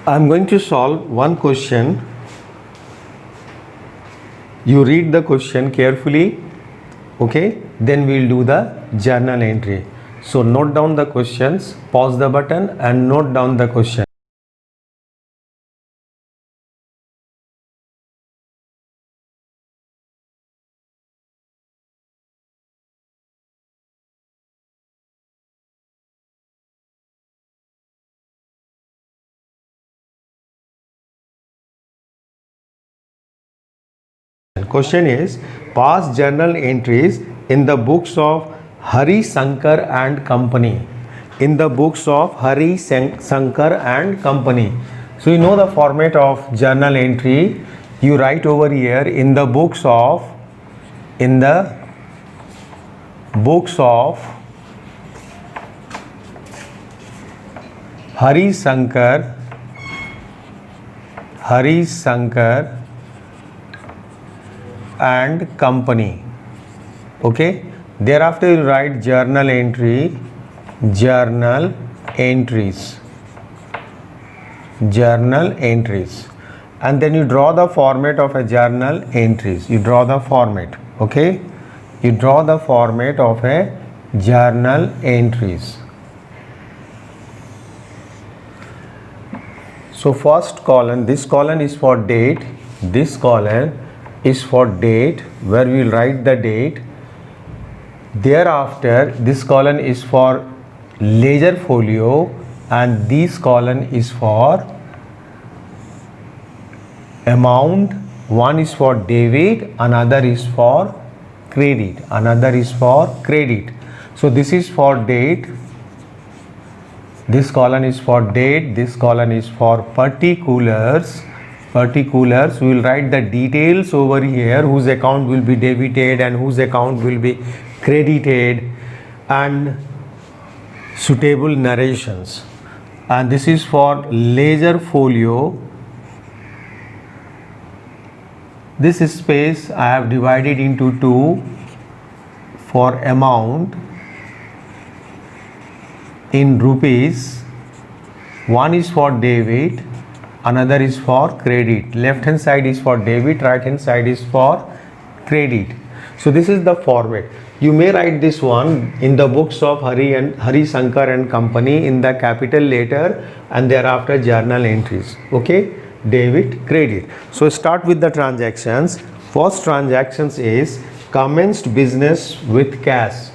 I'm going to solve one question. You read the question carefully, okay? Then we'll do the journal entry. So note down the questions, pause the button and note down the question. Question is, past journal entries in the books of Hari Shankar and Company. In the books of Hari Shankar and Company. So you know the format of journal entry. You write over here in the books of Hari Shankar and Company. Okay, thereafter you write journal entries, and then you draw the format of a journal entries. You draw the format. Okay, you draw the format of a journal entries. So first column, this column is for date, this column is for date, where we will write the date. Thereafter this column is for ledger folio, and this column is for amount. One is for debit, another is for credit, So this is for date, this column is for date, this column is for particulars. We will write the details over here, whose account will be debited and whose account will be credited, and suitable narrations. And this is for ledger folio. This space I have divided into two for amount in rupees. One is for debit, another is for credit. Left hand side is for debit, right hand side is for credit. So this is the format. You may write this one in the books of Hari Shankar and Company in the capital letter, and thereafter journal entries. Okay, debit, credit. So start with the transactions. First transactions is commenced business with cash.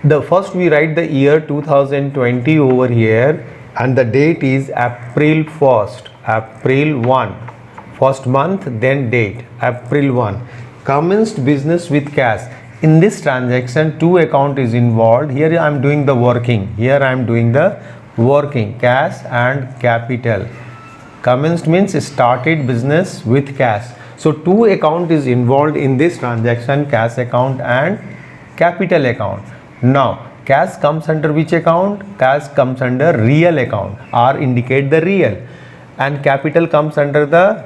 The first we write the year 2020 over here, and the date is April 1st, April 1, first month, then date, April 1. Commenced business with cash. In this transaction, two account is involved. Here I am doing the working. Cash and capital. Commenced means started business with cash. So two account is involved in this transaction, cash account and capital account. Now cash comes under which account? Cash comes under real account. R indicate the real, and capital comes under the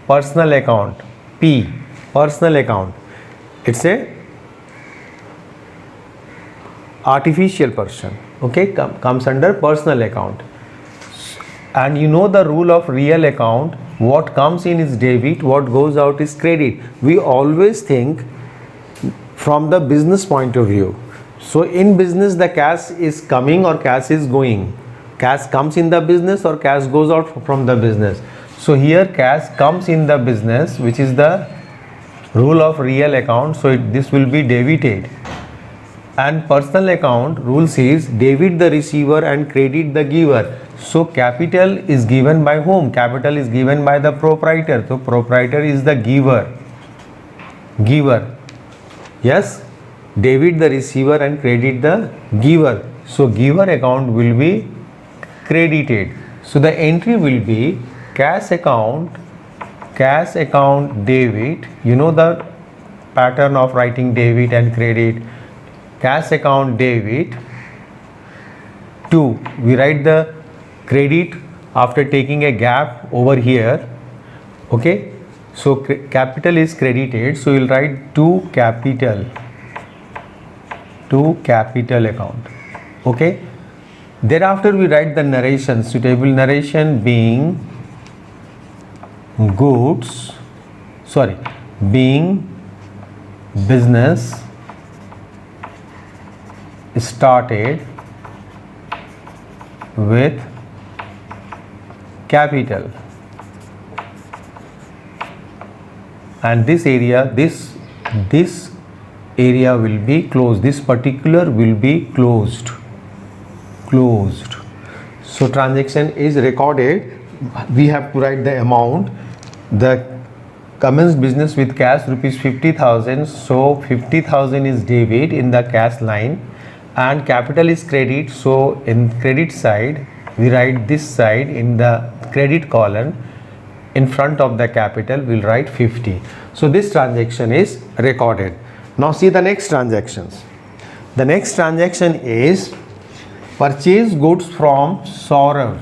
personal account. P, personal account. It's a artificial person. Okay, comes under personal account. And you know the rule of real account. What comes in is debit, what goes out is credit. We always think from the business point of view. So in business, the cash is coming or cash is going. Cash comes in the business or cash goes out from the business. So here cash comes in the business, which is the rule of real account. So this will be debited. And personal account rule says debit the receiver and credit the giver. So capital is given by whom? Capital is given by the proprietor. So proprietor is the giver. Yes. Debit the receiver and credit the giver. So giver account will be credited. So the entry will be cash account debit. You know the pattern of writing debit and credit. Cash account debit. 2. We write the credit after taking a gap over here. Okay. So capital is credited. So we'll write to capital account. Okay, Thereafter we write the narration, suitable narration being business started with capital, and this area will be closed, this particular will be closed. So transaction is recorded. We have to write the amount. The commenced business with cash rupees 50,000, so 50,000 is debit in the cash line and capital is credit, so in credit side we write this side in the credit column. In front of the capital we'll write 50. So this transaction is recorded. Now see the next transactions. The next transaction is purchase goods from Subhas.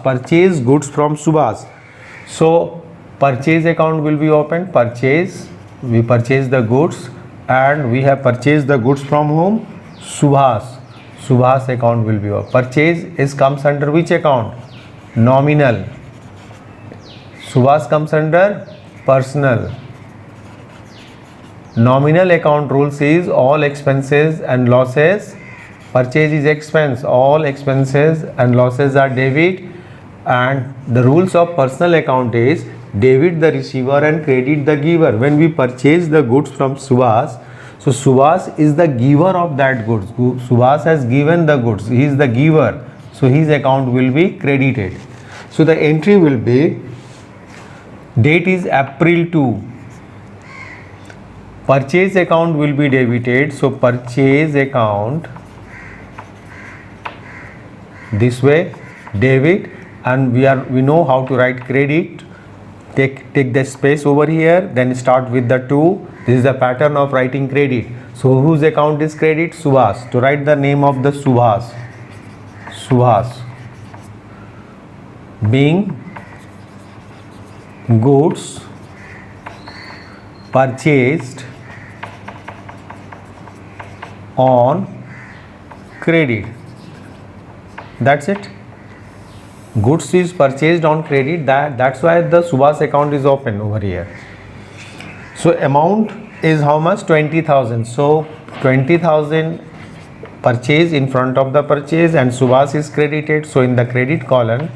Purchase goods from Subhas. So purchase account will be opened. We purchase the goods, and we have purchased the goods from whom? Subhas account will be opened. Purchase comes under which account? Nominal. Subhas comes under personal. Nominal account rules is all expenses and losses. Purchase is expense, all expenses and losses are debit, and the rules of personal account is debit the receiver and credit the giver. When we purchase the goods from Subhas, so Subhas is the giver of that goods. Subhas has given the goods, he is the giver, so his account will be credited. So the entry will be, date is April 2. Purchase account will be debited, so purchase account this way, debit, and we know how to write credit. Take the space over here, then start with the 2. This is the pattern of writing credit. So whose account is credit? Subhas. To write the name of the Subhas being goods purchased on credit. That's it. Goods is purchased on credit. That's why the Subhas account is open over here. So amount is how much? 20,000. So 20,000 purchase in front of the purchase, and Subhas is credited. So in the credit column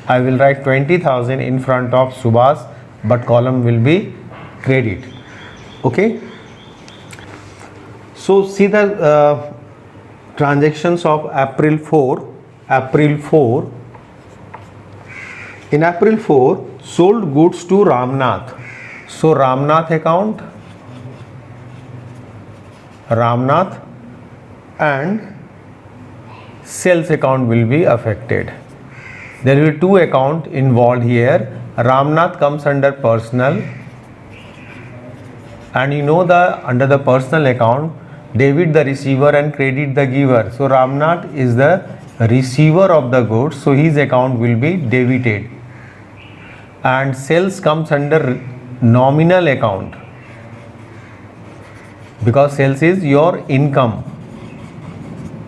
I will write 20,000 in front of Subhas, but column will be credit. Okay. So see the transactions of April 4. In April 4, sold goods to Ramnath. So Ramnath account, and sales account will be affected. There will be 2 accounts involved here. Ramnath comes under personal, and you know under the personal account, debit the receiver and credit the giver. So Ramnath is the receiver of the goods, so his account will be debited. And sales comes under nominal account, because sales is your income,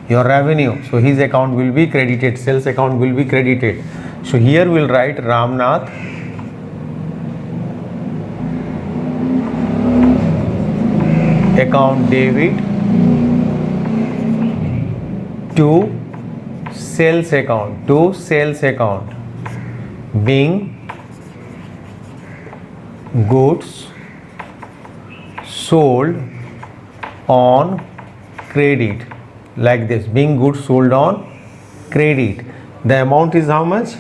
your revenue, so his account will be credited, sales account will be credited. So here we'll write Ramnath account debit to sales account being goods sold on credit, like this, being goods sold on credit. The amount is how much?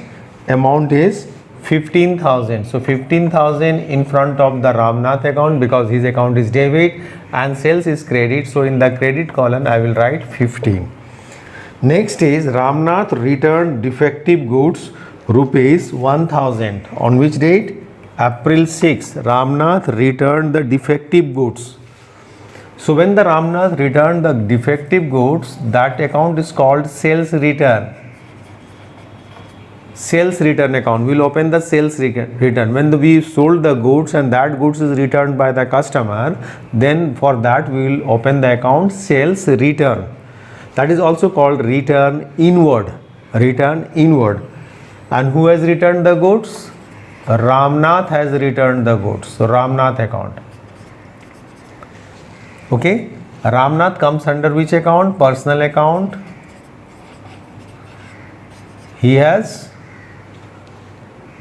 Amount is 15,000. So 15,000 in front of the Ramnath account, because his account is debit and sales is credit. So in the credit column I will write 15. Next is Ramnath returned defective goods rupees 1,000. On which date? April 6. Ramnath returned the defective goods. So when the Ramnath returned the defective goods, that account is called sales return. Sales return account. We'll open the sales return. When we sold the goods and that goods is returned by the customer, then for that we will open the account sales return. That is also called return inward. Return inward. And who has returned the goods? Ramnath has returned the goods. So Ramnath account. Okay. Ramnath comes under which account? Personal account. He has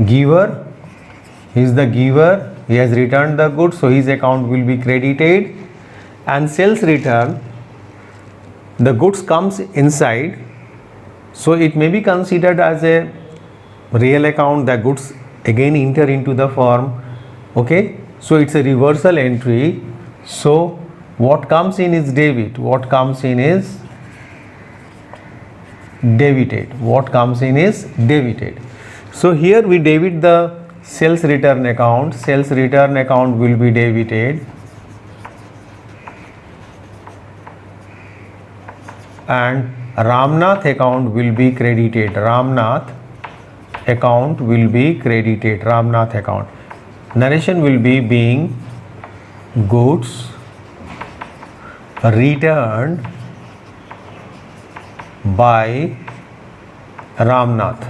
giver. He is the giver. He has returned the goods. So his account will be credited. And sales return, the goods comes inside. So it may be considered as a real account. The goods again enter into the firm. Okay. So it's a reversal entry. So what comes in is debit. What comes in is debited. What comes in is debited. So here we debit the sales return account. Sales return account will be debited. And Ramnath account will be credited. Ramnath account will be credited. Ramnath account. Narration will be being goods returned by Ramnath.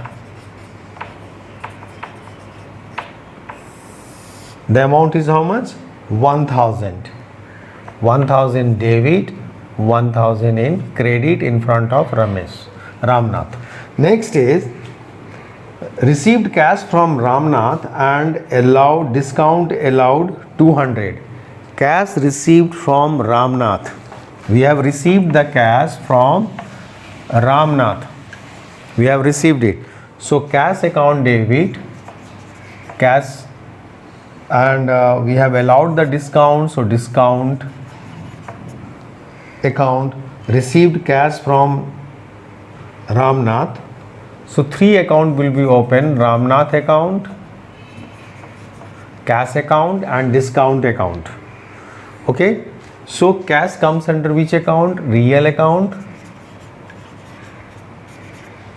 The amount is how much? 1000. 1000 debit, 1000 in credit in front of Ramnath. Next is received cash from Ramnath and allowed discount allowed 200. Cash received from Ramnath. We have received the cash from Ramnath. We have received it. So cash account debit, cash, and we have allowed the discount. So discount account, received cash from Ramnath. So three account will be open: Ramnath account, cash account and discount account. Okay. So cash comes under which account? Real account.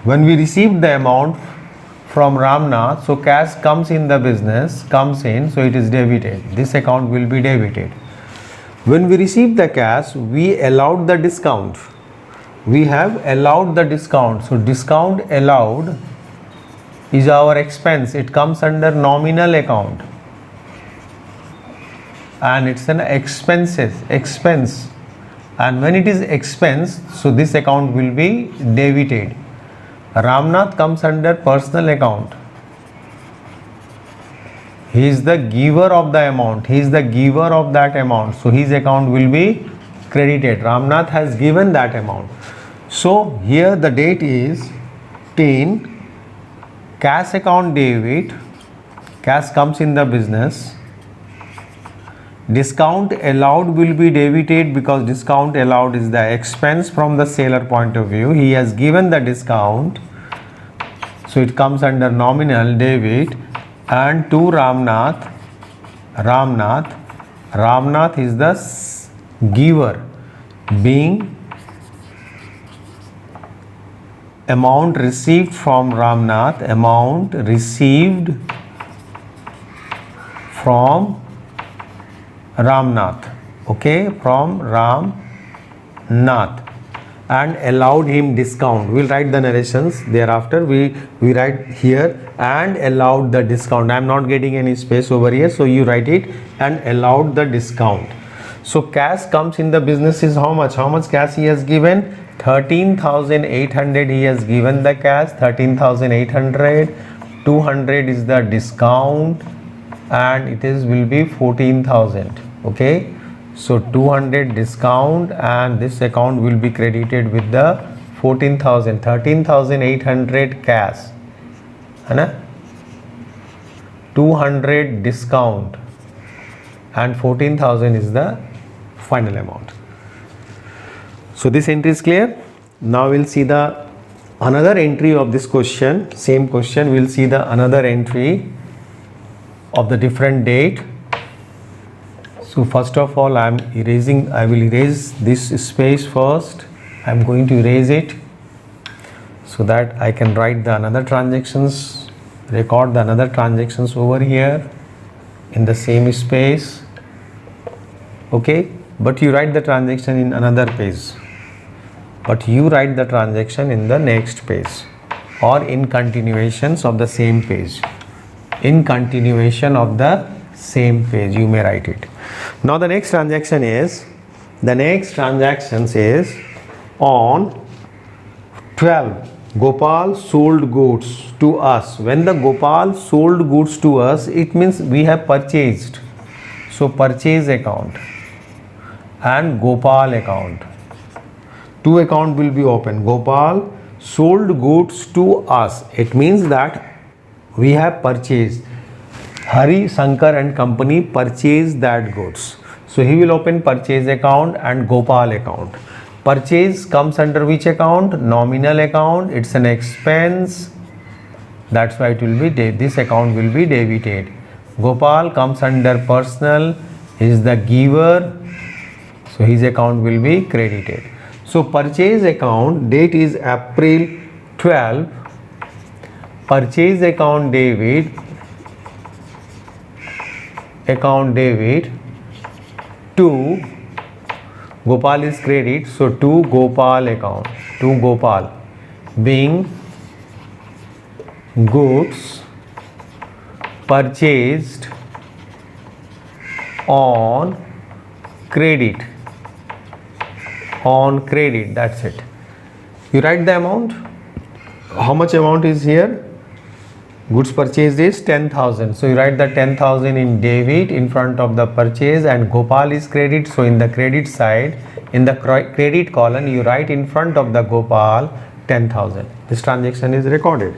When we receive the amount from Ramnath, so cash comes in the business, comes in, so it is debited. This account will be debited. When we receive the cash, we allowed the discount. We have allowed the discount. So discount allowed is our expense. It comes under nominal account. And it's an expense. And when it is expense, so this account will be debited. Ramnath comes under personal account. He is the giver of the amount. He is the giver of that amount. So his account will be credited. Ramnath has given that amount. So here the date is 10. Cash account debit. Cash comes in the business. Discount allowed will be debited because discount allowed is the expense from the seller point of view. He has given the discount. So it comes under nominal debit. And to Ramnath is the giver, being amount received from Ramnath, amount received from Ramnath, okay, from Ramnath, and allowed him discount. We'll write the narrations thereafter. We write here and allowed the discount. I am not getting any space over here, so you write it and allowed the discount. So cash comes in the business is how much? How much cash he has given? 13,800 he has given the cash. 13,800. 200 is the discount, and it is will be 14,000. Okay. So 200 discount, and this account will be credited with the 14,000. 13,800 cash, है 200 discount, and 14,000 is the final amount. So this entry is clear. Now we'll see the another entry of this question. Same question. We'll see the another entry of the different date. So first of all, I will erase this space first. I'm going to erase it so that I can write the another transactions, record the another transactions over here in the same space. Okay, but you write the transaction in another page. but you write the transaction in the next page or in continuations of the same page. In continuation of the same page you may write it. Now the next transaction is on 12. Gopal sold goods to us. When the Gopal sold goods to us, it means we have purchased. So purchase account and Gopal account. Two account will be open. Gopal sold goods to us. It means that we have purchased. Hari, Shankar and company purchased that goods. So he will open purchase account and Gopal account. Purchase comes under which account? Nominal account. It's an expense. That's why it will be this account will be debited. Gopal comes under personal. He is the giver. So his account will be credited. So purchase account date is April 12. Purchase account debit. Account debit to Gopal is credit, so to Gopal account, to Gopal, being goods purchased on credit, that's it. You write the amount. How much amount is here? Goods purchased is 10,000. So you write the 10,000 in debit in front of the purchase and Gopal is credit. So in the credit side, in the credit column, you write in front of the Gopal 10,000. This transaction is recorded.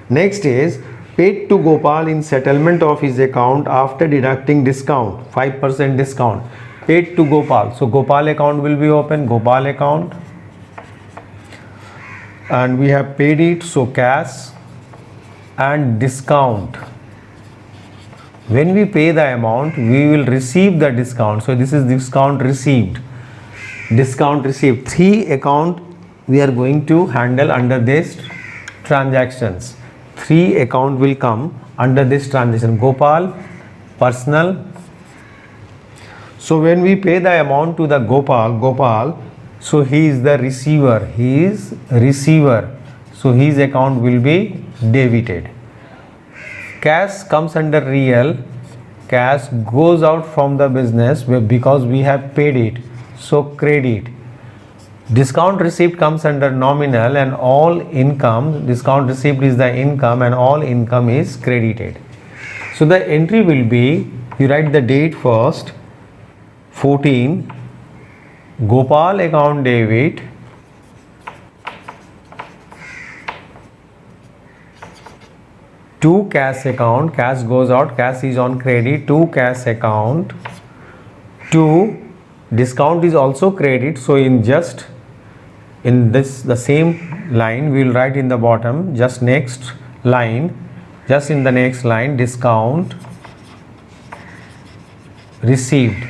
Next is paid to Gopal in settlement of his account after deducting discount, 5% discount. Paid to Gopal. So Gopal account will be open, Gopal account. And we have paid it, so cash. And discount. When we pay the amount, we will receive the discount. So this is discount received. Discount received. 3 account we are going to handle under this transactions. 3 account will come under this transaction. Gopal, personal. So when we pay the amount to the Gopal, so he is the receiver. He is receiver. So his account will be debited. Cash comes under real. Cash goes out from the business because we have paid it. So credit. Discount received comes under nominal and all income. Discount received is the income and all income is credited. So the entry will be, you write the date first, 14, Gopal account debit, to cash account, cash goes out, cash is on credit, to cash account, to discount is also credit. So in this the same line we will write in the bottom, just next line, just in the next line, discount received.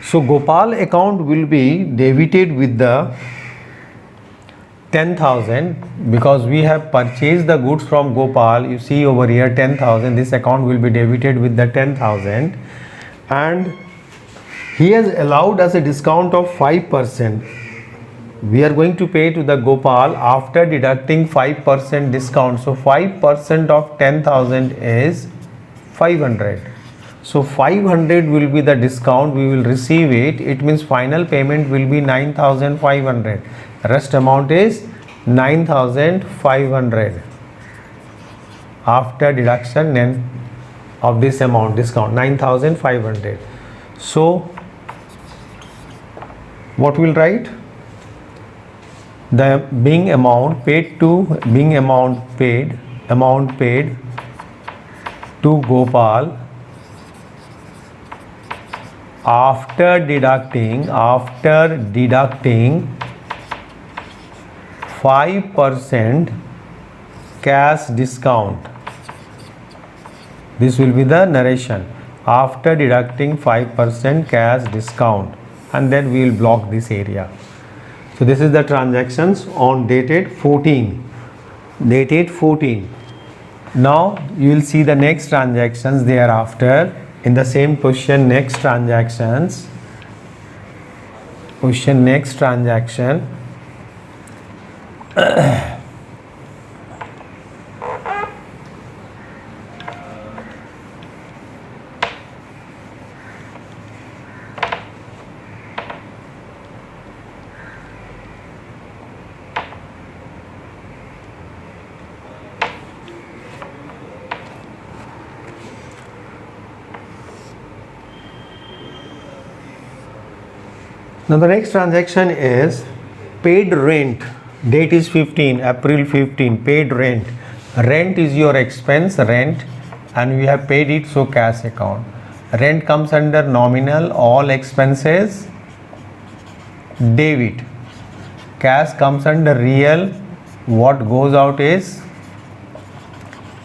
So Gopal account will be debited with the 10,000 because we have purchased the goods from Gopal. You see over here 10,000. This account will be debited with the 10,000 and he has allowed us a discount of 5%. We are going to pay to the Gopal after deducting 5% discount. So 5% of 10,000 is 500. So 500 will be the discount. We will receive it. It means final payment will be 9,500. Rest amount is 9,500 after deduction of this amount discount, 9,500. So what we'll write? The being amount paid to Gopal after deducting 5% cash discount. This will be the narration. After deducting 5% cash discount, and then we will block this area. So this is the transactions on dated 14. Dated 14. Now you will see the next transactions thereafter in the same question. Next transactions Question next transaction. Now the next transaction is paid rent. Date is 15, April 15, paid rent. Rent is your expense, rent, and we have paid it, so cash account. Rent comes under nominal, all expenses, debit. Cash comes under real, what goes out is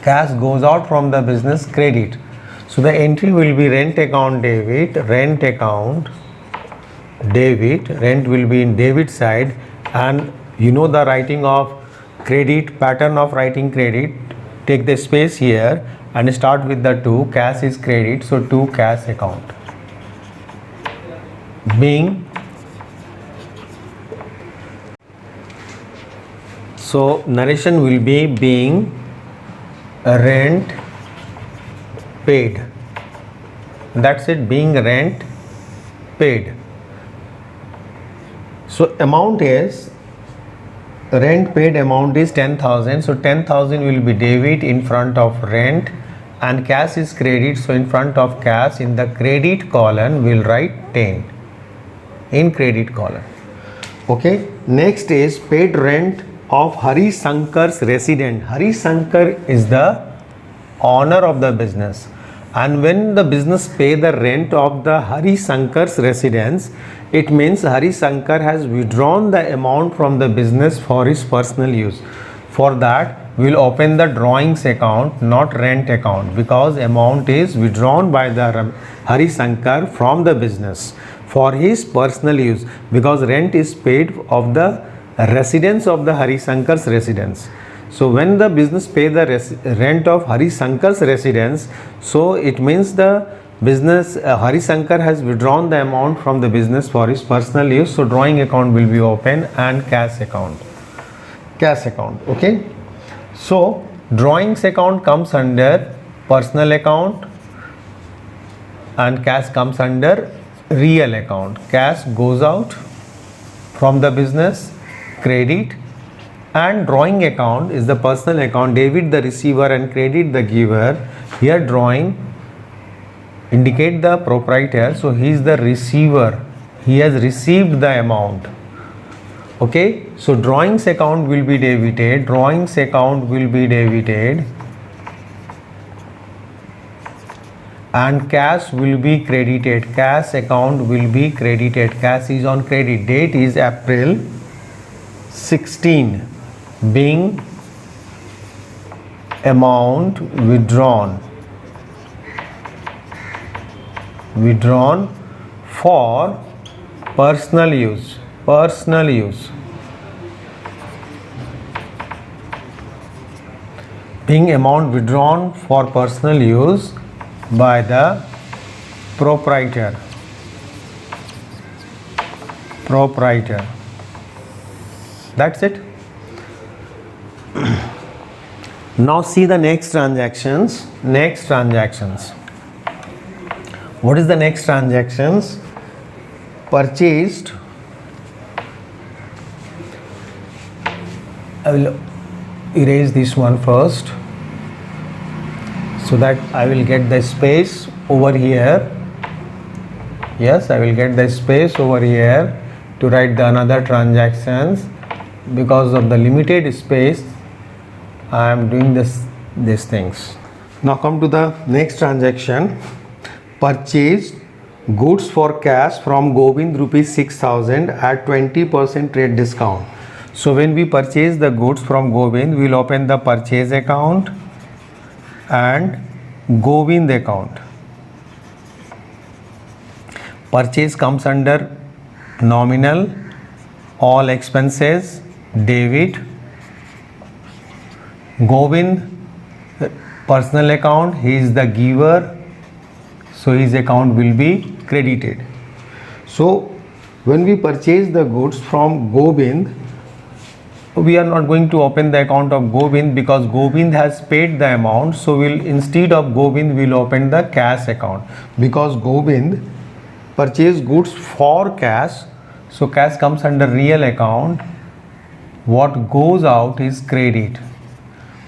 cash goes out from the business, credit. So the entry will be rent account debit, rent account debit, rent will be in debit side, and you know the writing of credit, pattern of writing credit, take the space here and start with the 2, cash is credit, so 2 cash account. Being, so narration will be being rent paid, that's it, being rent paid. So amount is, rent paid amount is 10,000, so 10,000 will be debit in front of rent, and cash is credit, so in front of cash in the credit column we'll write 10 in credit column. Okay, next is paid rent of Hari Sankar's resident. Hari Sankar is the owner of the business, and when the business pay the rent of the Hari Sankar's residence, it means Hari Sankar has withdrawn the amount from the business for his personal use. For that, we will open the drawings account, not rent account, because amount is withdrawn by the Hari Sankar from the business for his personal use, because rent is paid of the residence of the Hari Sankar's residence. So when the business pay the rent of Hari Sankar's residence, so it means the business Hari Sankar has withdrawn the amount from the business for his personal use, so drawing account will be open and cash account. Okay, so drawings account comes under personal account and cash comes under real account. Cash goes out from the business, credit, and drawing account is the personal account, debit the receiver and credit the giver. Here drawing indicate the proprietor, so he is the receiver, he has received the amount. Okay, so drawings account will be debited, drawings account will be debited, and cash will be credited, cash account will be credited, cash is on credit. Date is April 16, being amount withdrawn for personal use, being amount withdrawn for personal use by the proprietor. That's it. Now see the next transactions. What is the next transactions? Purchased. I will erase this one first so that I will get the space over here. Yes, I will get the space over here to write the another transactions. Because of the limited space, I am doing these things. Now come to the next transaction. Purchased goods for cash from Govind rupees 6,000 at 20% trade discount. So when we purchase the goods from Govind, we will open the purchase account and Govind account. Purchase comes under nominal, all expenses, debit. Govind personal account, he is the giver, so his account will be credited. So when we purchase the goods from Gobind, we are not going to open the account of Gobind because Gobind has paid the amount. So we'll, instead of Gobind, we'll open the cash account because Gobind purchased goods for cash. So cash comes under real account. What goes out is credit.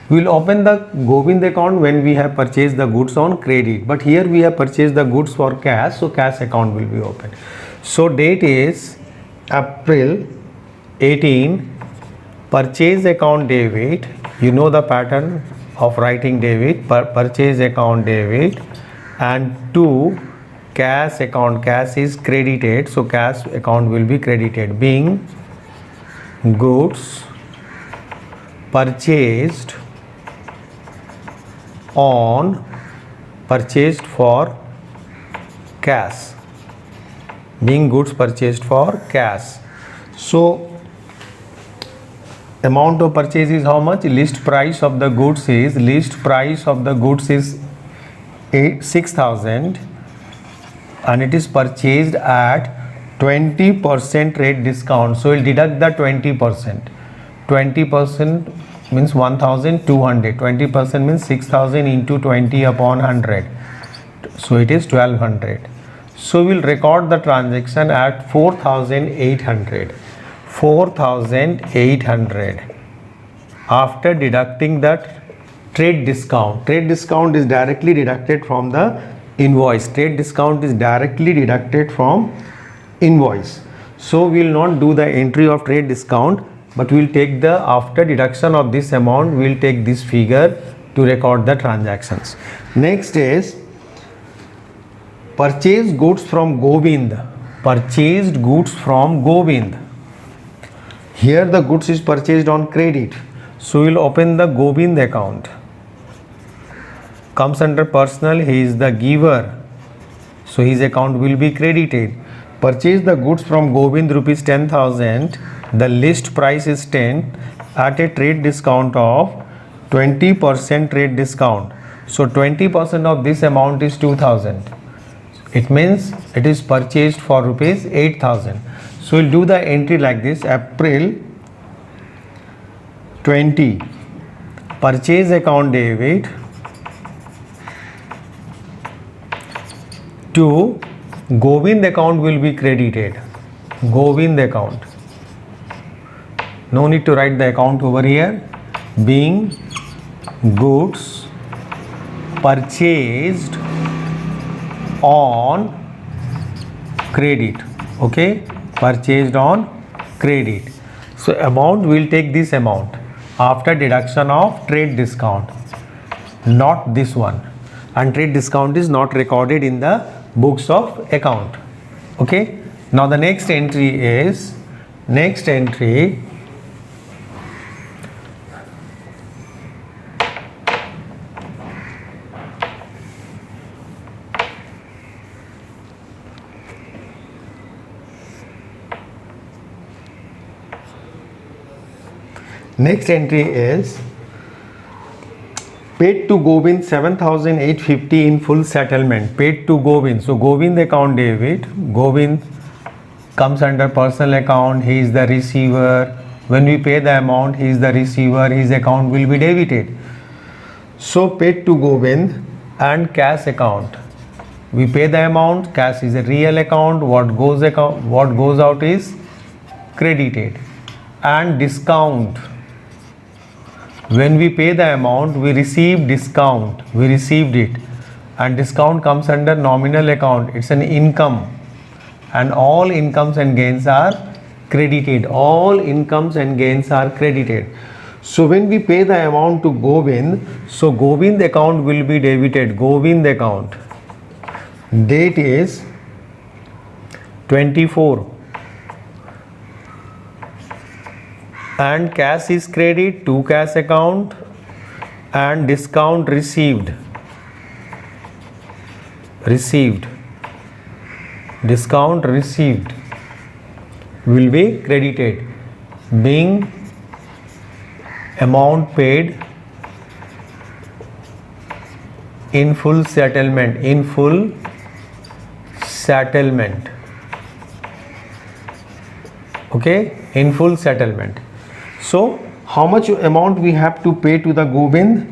We will open the Gobind account when we have purchased the goods on credit, but here we have purchased the goods for cash, so cash account will be open. So date is April 18, purchase account debit. You know the pattern of writing debit, purchase account debit, and to cash account, cash is credited, so cash account will be credited, being goods purchased for cash, being goods purchased for cash. So amount of purchase is how much? List price of the goods is 6,000 and it is purchased at 20% rate discount. So we'll deduct the 20%. 20% means 1,200. 20% means 6,000 into 20 upon 100. So it is 1,200. So we'll record the transaction at 4,800. 4,800 after deducting that trade discount. Trade discount is directly deducted from the invoice. Trade discount is directly deducted from invoice. So we will not do the entry of trade discount, but we will take the, after deduction of this amount, we will take this figure to record the transactions. Next is purchase goods from Gobind. Purchased goods from Gobind. Here the goods is purchased on credit. So we will open the Gobind account. Comes under personal, he is the giver. So his account will be credited. Purchase the goods from Gobind rupees 10,000. The list price is 10 at a trade discount of 20% trade discount. So 20% of this amount is 2,000. It means it is purchased for rupees 8,000. So we'll do the entry like this: April 20, purchase account debit to Gobind account will be credited. Gobind account. No need to write the account over here. Being goods purchased on credit. Okay, purchased on credit. So amount, will take this amount after deduction of trade discount, not this one, and trade discount is not recorded in the books of account. Okay, now the next entry is paid to Gobind 7,850 in full settlement. Paid to Gobind. So Gobind account debit. Gobind comes under personal account. He is the receiver. When we pay the amount, he is the receiver. His account will be debited. So paid to Gobind and cash account. We pay the amount. Cash is a real account. What goes out is credited. And discount. When we pay the amount, we receive discount. We received it, and discount comes under nominal account. It's an income, and all incomes and gains are credited. All incomes and gains are credited. So when we pay the amount to Gobind, so Gobind account will be debited. Gobind account. Date is 24. And cash is credit to cash account, and discount received discount received will be credited, being amount paid in full settlement. okay, in full settlement. So how much amount we have to pay to the Gobind?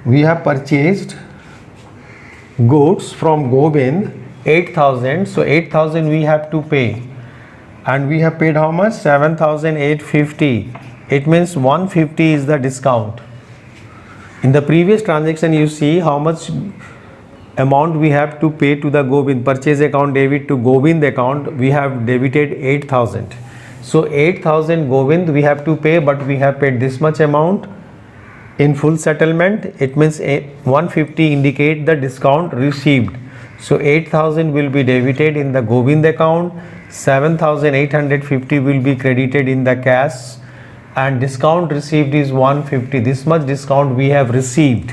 We have purchased goods from Gobind 8,000, so 8,000 we have to pay, and we have paid how much? 7,850. It means 150 is the discount. In the previous transaction you see how much amount we have to pay to the Gobind, purchase account debit to Gobind account, we have debited 8,000. So 8,000 Gobind we have to pay, but we have paid this much amount in full settlement. It means 150 indicate the discount received. So 8,000 will be debited in the Gobind account, 7,850 will be credited in the cash, and discount received is 150. This much discount we have received.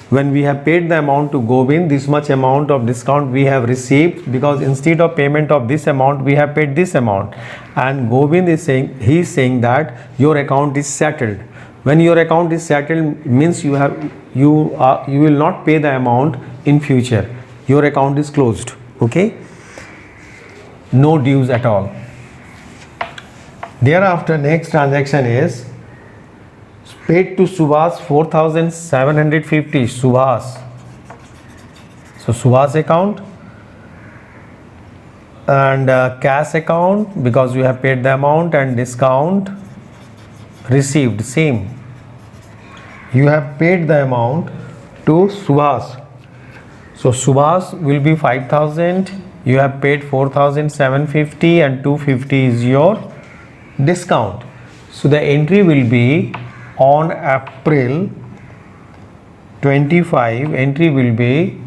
When we have paid the amount to Gobind, this much amount of discount we have received, because instead of payment of this amount we have paid this amount, and Gobind is saying, he is saying that your account is settled. When your account is settled means you will not pay the amount in future. Your account is closed. Okay, no dues at all. Thereafter next transaction is paid to Subhas 4,750. Subhas. So Subhas account and cash account, because you have paid the amount, and discount received same. You have paid the amount to Subhas. So Subhas will be 5,000. You have paid 4,750 and 250 is your discount. So the entry will be on April 25. Entry will be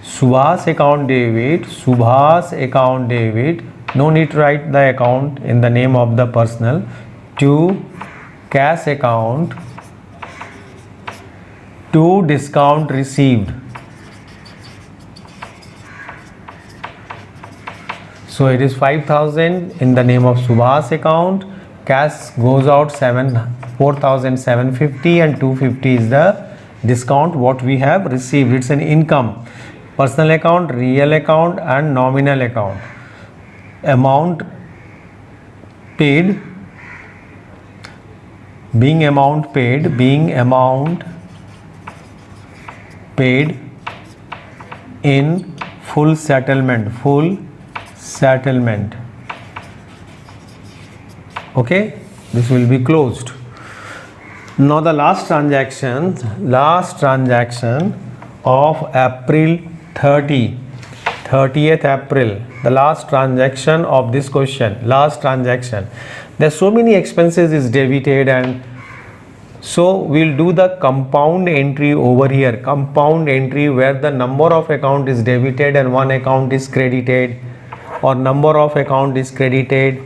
Subhas account debit, Subhas account debit. No need to write the account in the name of the personal, to cash account, to discount received. So it is 5,000 in the name of Subhas account, cash goes out 4,750 and 250 is the discount what we have received. It's an income. Personal account, real account and nominal account. Amount paid, being amount paid in full settlement. Okay, this will be closed. Now the last transaction of April 30th April, the last transaction of this question. Last transaction, there's so many expenses is debited, and so we'll do the compound entry over here. Compound entry where the number of account is debited and one account is credited, or number of account is credited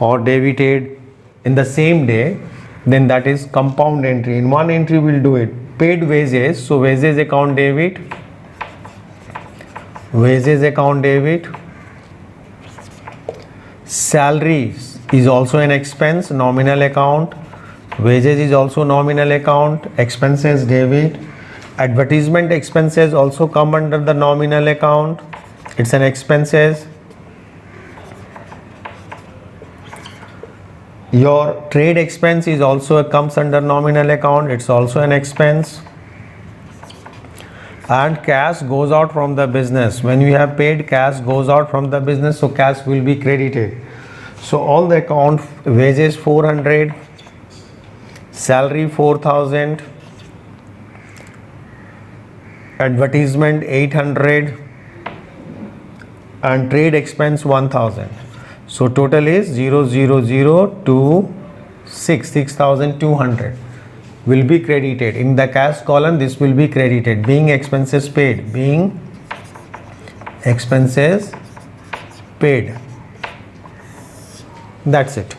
or debited in the same day, then that is compound entry. In one entry we'll do it. Paid wages, so wages account debit, salaries is also an expense, nominal account, wages is also nominal account, expenses debit, advertisement expenses also come under the nominal account, it's an expenses. Your trade expense is also comes under nominal account, it's also an expense. And cash goes out from the business. When you have paid, cash goes out from the business, so cash will be credited. So all the account, wages 400, salary 4,000, advertisement 800 and trade expense 1,000. So total is 6,200 will be credited. In the cash column this will be credited, being expenses paid, That's it.